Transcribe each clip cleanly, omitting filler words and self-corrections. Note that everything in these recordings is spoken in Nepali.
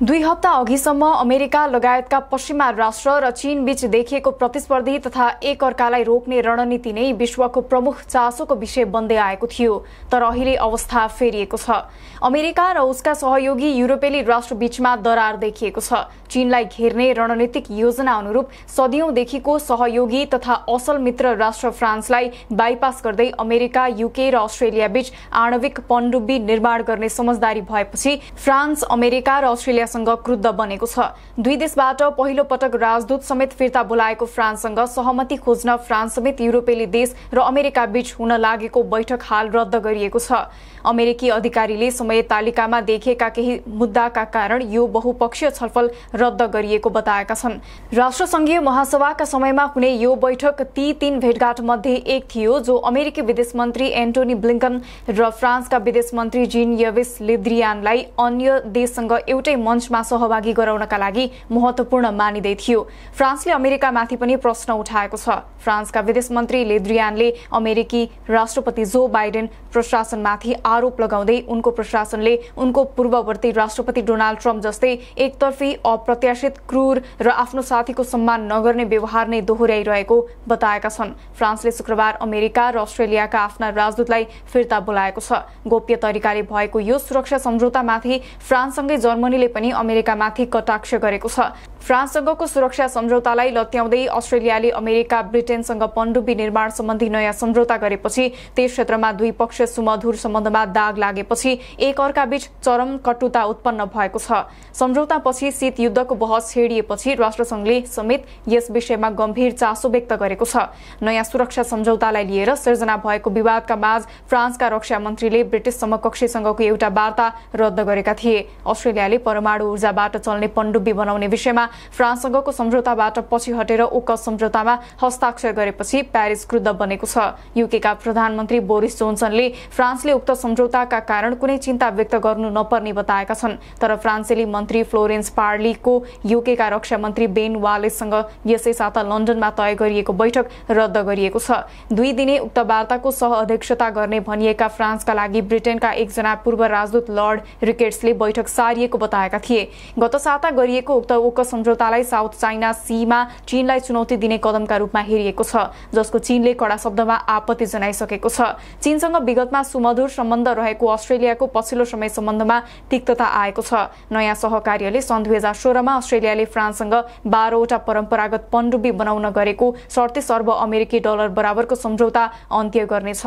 2 हप्ता अघिसम्म अमेरिका लगायतका पश्चिमा राष्ट्र र चीन बीच देखिएको प्रतिस्पर्धी तथा एक अर्कालाई रोक्ने रणनीति नै विश्वको प्रमुख चासोको विषय बन्दै आएको थियो। तर अहिले अवस्था फेरिएको छ। अमेरिका र उसका सहयोगी युरोपेली राष्ट्र बीचमा दरार देखिएको छ। चीनलाई घेर्ने रणनीतिक योजना अनुरूप सदियौंदेखिको सहयोगी तथा असल मित्र राष्ट्र फ्रान्सलाई बाइपास गर्दै अमेरिका, युके र अस्ट्रेलिया बीच आणविक पनडुब्बी निर्माण गर्ने समझदारी भएपछि फ्रान्स, अमेरिका र अस्ट्रेलिया क्रुद्ध बनेको छ। दुई देशबाट पहिलो पटक राजदूत समेत फिर्ता बोलाएको फ्रान्ससँग सहमति खोज्न फ्रान्स समेत युरोपेली देश र अमेरिका बीच हुन लागेको बैठक हाल रद्द गरिएको छ। अमेरिकी अधिकारीले समय तालिकामा देखिएका केही मुद्दाका कारण यो बहुपक्षीय छलफल रद्द गरिएको बताएका छन्। राष्ट्रसंघीय महासभाका समयमा हुने यो बैठक ती 3 भेटघाट मध्ये एक थियो जो अमेरिकी विदेश मन्त्री एन्टोनी ब्लिंकन र फ्रान्सका विदेश मन्त्री जीन यवेस ले द्रियानलाई अन्य देशसँग एउटै मञ्चमा सहभागी गराउनका लागि महत्वपूर्ण मानिदै थियो। फ्रान्सले अमेरिकामाथि पनि प्रश्न उठाएको छ। फ्रान्सका विदेश मन्त्री ले द्रियानले अमेरिकी राष्ट्रपति जो बाइडेन प्रशासनमाथि आरोप लगाउँदै उनको प्रशासनले उनको पूर्ववर्ती राष्ट्रपति डोनाल्ड ट्रम्प जस्तै एकतर्फी, अप्रत्याशित, क्रूर र आफ्नो साथीको सम्मान नगर्ने व्यवहार नै दोहोर्याइरहेको बताएका छन्। फ्रान्सले शुक्रबार अमेरिका र अस्ट्रेलियाका आफ्ना राजदूतलाई फिर्ता बोलाएको छ। गोप्य तरिकाले भएको यो सुरक्षा सम्झौतामाथि फ्रान्ससँगै जर्मनीले पनि अमेरिकामाथि कटाक्ष गरेको छ। फ्रान्ससँगको सुरक्षा सम्झौतालाई लत्याउँदै अस्ट्रेलियाले अमेरिका, ब्रिटेनसँग पनडुब्बी निर्माण सम्बन्धी नयाँ सम्झौता गरेपछि त्यस क्षेत्रमा दुई पक्ष सुमधुर सम्बन्धमा दाग लागेपछि एक अर्का बीच चरम कटुता उत्पन्न भएको छ। सम्झौतापछि शीत युद्धको बहस छेडिएपछि राष्ट्रसंघले समेत यस विषयमा गम्भीर चासो व्यक्त गरेको छ। नयाँ सुरक्षा सम्झौतालाई लिएर सिर्जना भएको विवादका माझ फ्रान्सका रक्षा मन्त्रीले ब्रिटिस समकक्षीसँगको एउटा वार्ता रद्द गरेका थिए। अस्ट्रेलियाले परमाणु ऊर्जाबाट चल्ने पनडुब्बी बनाउने विषयमा फ्रान्ससँगको सम्झौताबाट पछि हटेर ओकस सम्झौतामा हस्ताक्षर गरेपछि प्यारिस क्रुद्ध बनेको छ। युकेका प्रधानमन्त्री बोरिस जोन्सनले फ्रान्सले उक्त सम्झौताका कारण कुनै चिन्ता व्यक्त गर्नु नपर्ने बताएका छन्। तर फ्रान्सेली मन्त्री फ्लोरेन्स पार्लीको युकेका रक्षा मन्त्री बेन वालेससँग यसै साता लन्डनमा तय गरिएको बैठक रद्द गरिएको छ। 2 दिने उक्त वार्ताको सह-अध्यक्षता गर्ने भनिएका फ्रान्सका लागि ब्रिटेनका एकजना पूर्व राजदूत लर्ड रिकेट्सले बैठक सारिएको बताएका थिए। गत साता गरिएको उक्त ओकस सम्झौतालाई साउथ चाइना सीमा चीनलाई चुनौती दिने कदमका रूपमा हेरिएको छ, जसको चीनले कडा शब्दमा आपत्ति जनाइसकेको छ। चीनसँग विगतमा सुमधुर सम्बन्ध रहेको अस्ट्रेलियाको पछिल्लो समय सम्बन्धमा तिक्तता आएको छ। नयाँ सहकार्यले सन् 2016 मा अस्ट्रेलियाले फ्रान्ससँग 12 वटा परम्परागत पनडुब्बी बनाउन गरेको 37 अर्ब अमेरिकी डलर बराबरको सम्झौता अन्त्य गर्नेछ।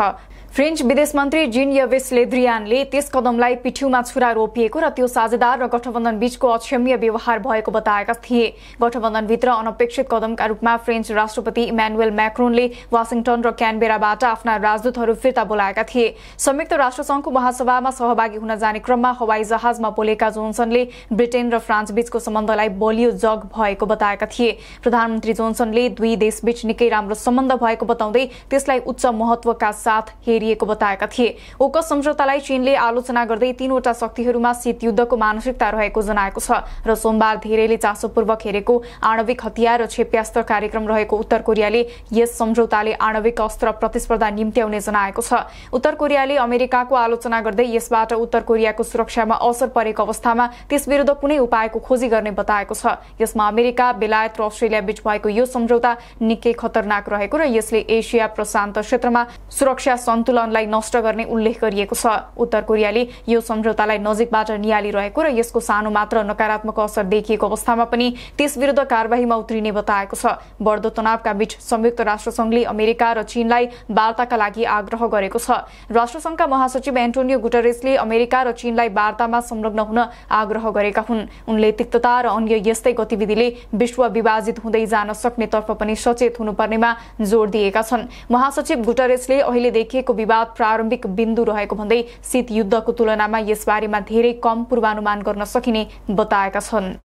फ्रेन्च विदेश मन्त्री जीन यवेस ले द्रियानले त्यस कदमलाई पिठ्यूमा छुरा रोपिएको र त्यो साझेदार र गठबन्धन बीचको अक्षम्य व्यवहार भएको बताएका थिए। गठबन्धनभित्र अनपेक्षित कदमका रूपमा फ्रेन्च राष्ट्रपति इमानुएल मैक्रोनले वाशिंगटन र क्यानबेराबाट आफ्ना राजदूतहरू फिर्ता बोलाएका थिए। संयुक्त राष्ट्रसंघको महासभामा सहभागी हुन जाने क्रममा हवाई जहाजमा बोलेका जोन्सनले ब्रिटेन र फ्रान्स बीचको सम्बन्धलाई बलियो जग भएको बताएका थिए। प्रधानमन्त्री जोन्सनले दुई देशबीच निकै राम्रो सम्बन्ध भएको बताउँदै त्यसलाई उच्च महत्वका साथ हेरिएको बताएका थिए। ओकस सम्झौतालाई चीनले आलोचना गर्दै 3 वटा शक्तिहरूमा शीत युद्धको मानसिकता रहेको जनाएको छ र सोमबार धेरैले चासोपूर्वक हेरेको आणविक हतियार र क्षेप्यास्त्र कार्यक्रम रहेको उत्तर कोरियाले यस सम्झौताले आणविक अस्त्र प्रतिस्पर्धा निम्त्याउने जनाएको छ। उत्तर कोरियाले अमेरिकाको आलोचना गर्दै यसबाट उत्तर कोरियाको सुरक्षामा असर परेको अवस्थामा त्यसविरुद्ध कुनै उपायको खोजी गर्ने बताएको छ। यसमा अमेरिका, बेलायत र अस्ट्रेलिया बीच भएको यो सम्झौता निकै खतरनाक रहेको र यसले एसिया प्रशान्त क्षेत्रमा सुरक्षा सन्तुलनलाई नष्ट गर्ने उल्लेख गरिएको छ। उत्तर कोरियाले यो सम्झौतालाई नजिकबाट नियालिरहेको र यसको सानो मात्र नकारात्मक असर देखिएको अवस्थामा पनि त्यसविरुद्ध कारबाहीमा उत्रिने बताएको छ। बढ्दो तनावका बीच संयुक्त राष्ट्रसंघले अमेरिका र चीनलाई वार्ताका लागि आग्रह गरेको छ। राष्ट्रसंघका महासचिव एन्टोनियो गुटरेसले अमेरिका र चीनलाई वार्तामा संलग्न हुन आग्रह गरेका हुन्। उनले तिक्तता र अन्य यस्तै गतिविधिले विश्व विभाजित हुँदै जान सक्नेतर्फ पनि सचेत हुनुपर्नेमा जोड दिएका छन्। महासचिव गुटरेसले अहिले देखिएको विवाद प्रारम्भिक बिन्दु रहेको भन्दै शीत युद्धको तुलनामा यसबारेमा धेरै कम पूर्वानुमान गर्न सकिने बताएका छन्।